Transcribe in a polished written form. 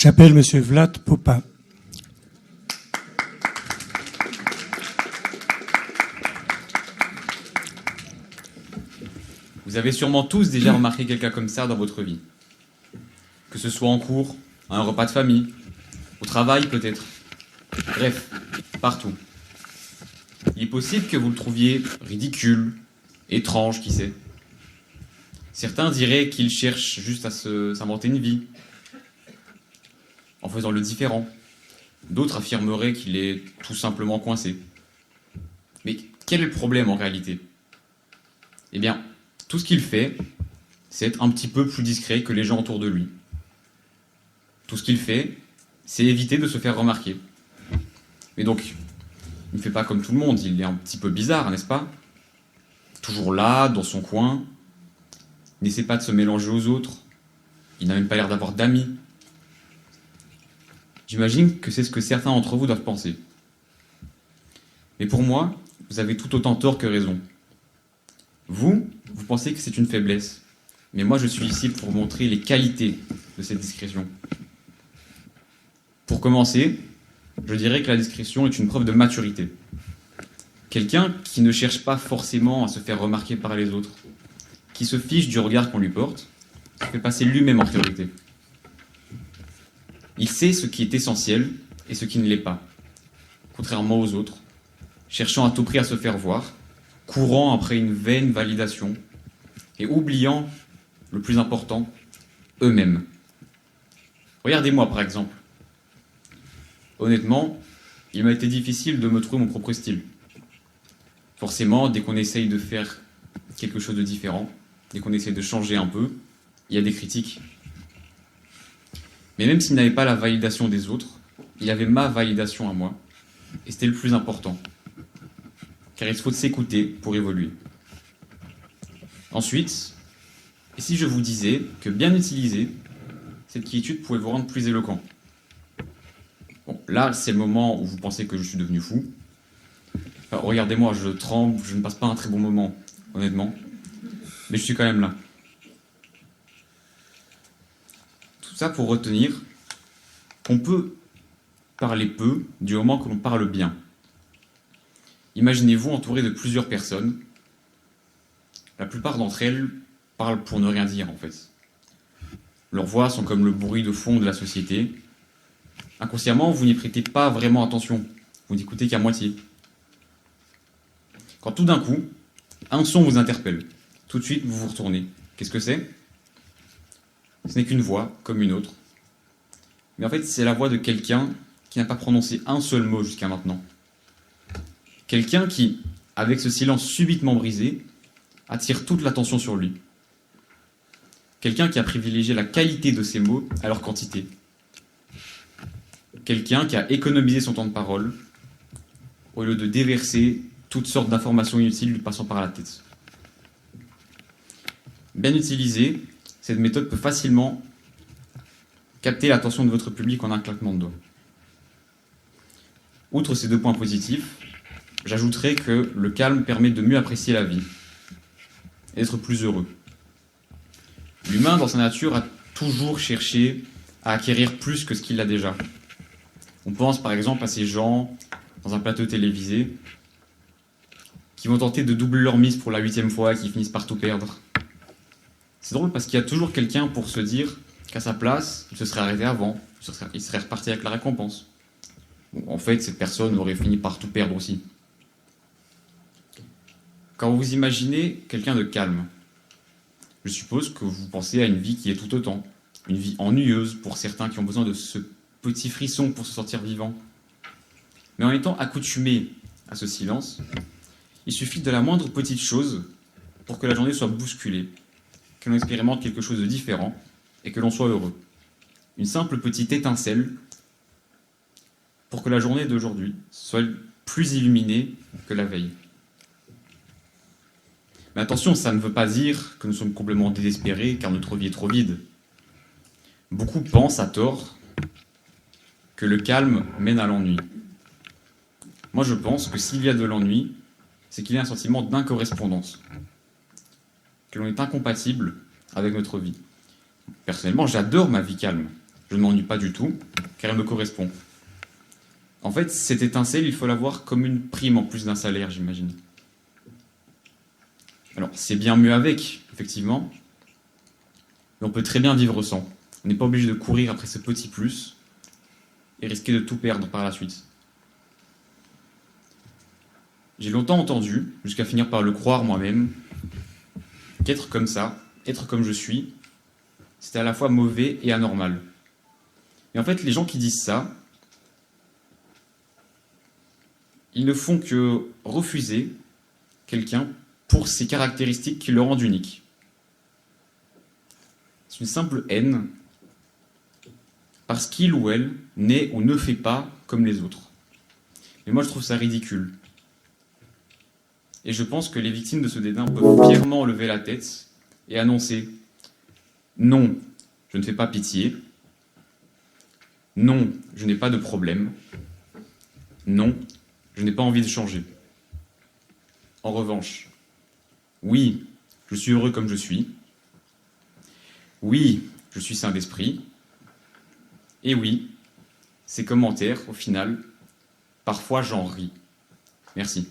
J'appelle Monsieur Vlad Popa. Vous avez sûrement tous déjà remarqué quelqu'un comme ça dans votre vie. Que ce soit en cours, à un repas de famille, au travail peut-être. Bref, partout. Il est possible que vous le trouviez ridicule, étrange, qui sait. Certains diraient qu'il cherche juste à s'inventer une vie, en faisant le différent. D'autres affirmeraient qu'il est tout simplement coincé. Mais quel est le problème en réalité? Eh bien, tout ce qu'il fait, c'est être un petit peu plus discret que les gens autour de lui. Tout ce qu'il fait, c'est éviter de se faire remarquer. Mais donc, il ne fait pas comme tout le monde, il est un petit peu bizarre, n'est-ce pas? Toujours là, dans son coin, il n'essaie pas de se mélanger aux autres, il n'a même pas l'air d'avoir d'amis. J'imagine que c'est ce que certains d'entre vous doivent penser. Mais pour moi, vous avez tout autant tort que raison. Vous pensez que c'est une faiblesse. Mais moi, je suis ici pour montrer les qualités de cette discrétion. Pour commencer, je dirais que la discrétion est une preuve de maturité. Quelqu'un qui ne cherche pas forcément à se faire remarquer par les autres, qui se fiche du regard qu'on lui porte, se fait passer lui-même en priorité. Il sait ce qui est essentiel et ce qui ne l'est pas, contrairement aux autres, cherchant à tout prix à se faire voir, courant après une vaine validation et oubliant le plus important, eux-mêmes. Regardez-moi par exemple. Honnêtement, il m'a été difficile de me trouver mon propre style. Forcément, dès qu'on essaye de faire quelque chose de différent, dès qu'on essaye de changer un peu, il y a des critiques. Mais même s'il n'avait pas la validation des autres, il avait ma validation à moi, et c'était le plus important. Car il faut s'écouter pour évoluer. Ensuite, et si je vous disais que bien utilisée, cette quiétude pouvait vous rendre plus éloquent? Bon, là, c'est le moment où vous pensez que je suis devenu fou. Enfin, regardez-moi, je tremble, je ne passe pas un très bon moment, honnêtement. Mais je suis quand même là. Tout ça pour retenir qu'on peut parler peu du moment que l'on parle bien. Imaginez-vous entouré de plusieurs personnes. La plupart d'entre elles parlent pour ne rien dire, en fait. Leurs voix sont comme le bruit de fond de la société. Inconsciemment, vous n'y prêtez pas vraiment attention. Vous n'écoutez qu'à moitié. Quand tout d'un coup, un son vous interpelle, tout de suite vous vous retournez. Qu'est-ce que c'est? Ce n'est qu'une voix, comme une autre. Mais en fait, c'est la voix de quelqu'un qui n'a pas prononcé un seul mot jusqu'à maintenant. Quelqu'un qui, avec ce silence subitement brisé, attire toute l'attention sur lui. Quelqu'un qui a privilégié la qualité de ses mots à leur quantité. Quelqu'un qui a économisé son temps de parole au lieu de déverser toutes sortes d'informations inutiles lui passant par la tête. Bien utilisée, cette méthode peut facilement capter l'attention de votre public en un claquement de doigts. Outre ces deux points positifs, j'ajouterais que le calme permet de mieux apprécier la vie et d'être plus heureux. L'humain, dans sa nature, a toujours cherché à acquérir plus que ce qu'il a déjà. On pense par exemple à ces gens, dans un plateau télévisé, qui vont tenter de doubler leur mise pour la 8e fois et qui finissent par tout perdre. C'est drôle parce qu'il y a toujours quelqu'un pour se dire qu'à sa place, il se serait arrêté avant, il serait reparti avec la récompense. Bon, en fait, cette personne aurait fini par tout perdre aussi. Quand vous imaginez quelqu'un de calme, je suppose que vous pensez à une vie qui est tout autant, une vie ennuyeuse pour certains qui ont besoin de ce petit frisson pour se sentir vivant. Mais en étant accoutumé à ce silence, il suffit de la moindre petite chose pour que la journée soit bousculée, que l'on expérimente quelque chose de différent et que l'on soit heureux. Une simple petite étincelle pour que la journée d'aujourd'hui soit plus illuminée que la veille. Mais attention, ça ne veut pas dire que nous sommes complètement désespérés car notre vie est trop vide. Beaucoup pensent à tort que le calme mène à l'ennui. Moi, je pense que s'il y a de l'ennui, c'est qu'il y a un sentiment d'incorrespondance, que l'on est incompatible avec notre vie. Personnellement, j'adore ma vie calme. Je ne m'ennuie pas du tout, car elle me correspond. En fait, cette étincelle, il faut la voir comme une prime en plus d'un salaire, j'imagine. Alors, c'est bien mieux avec, effectivement, mais on peut très bien vivre sans. On n'est pas obligé de courir après ce petit plus et risquer de tout perdre par la suite. J'ai longtemps entendu, jusqu'à finir par le croire moi-même, qu'être comme ça, être comme je suis, c'était à la fois mauvais et anormal. Et en fait, les gens qui disent ça, ils ne font que refuser quelqu'un pour ses caractéristiques qui le rendent unique. C'est une simple haine parce qu'il ou elle n'est ou ne fait pas comme les autres. Et moi, je trouve ça ridicule. Et je pense que les victimes de ce dédain peuvent fièrement lever la tête et annoncer « Non, je ne fais pas pitié. Non, je n'ai pas de problème. Non, je n'ai pas envie de changer. En revanche, oui, je suis heureux comme je suis. Oui, je suis sain d'esprit. Et oui, ces commentaires, au final, parfois j'en ris. Merci.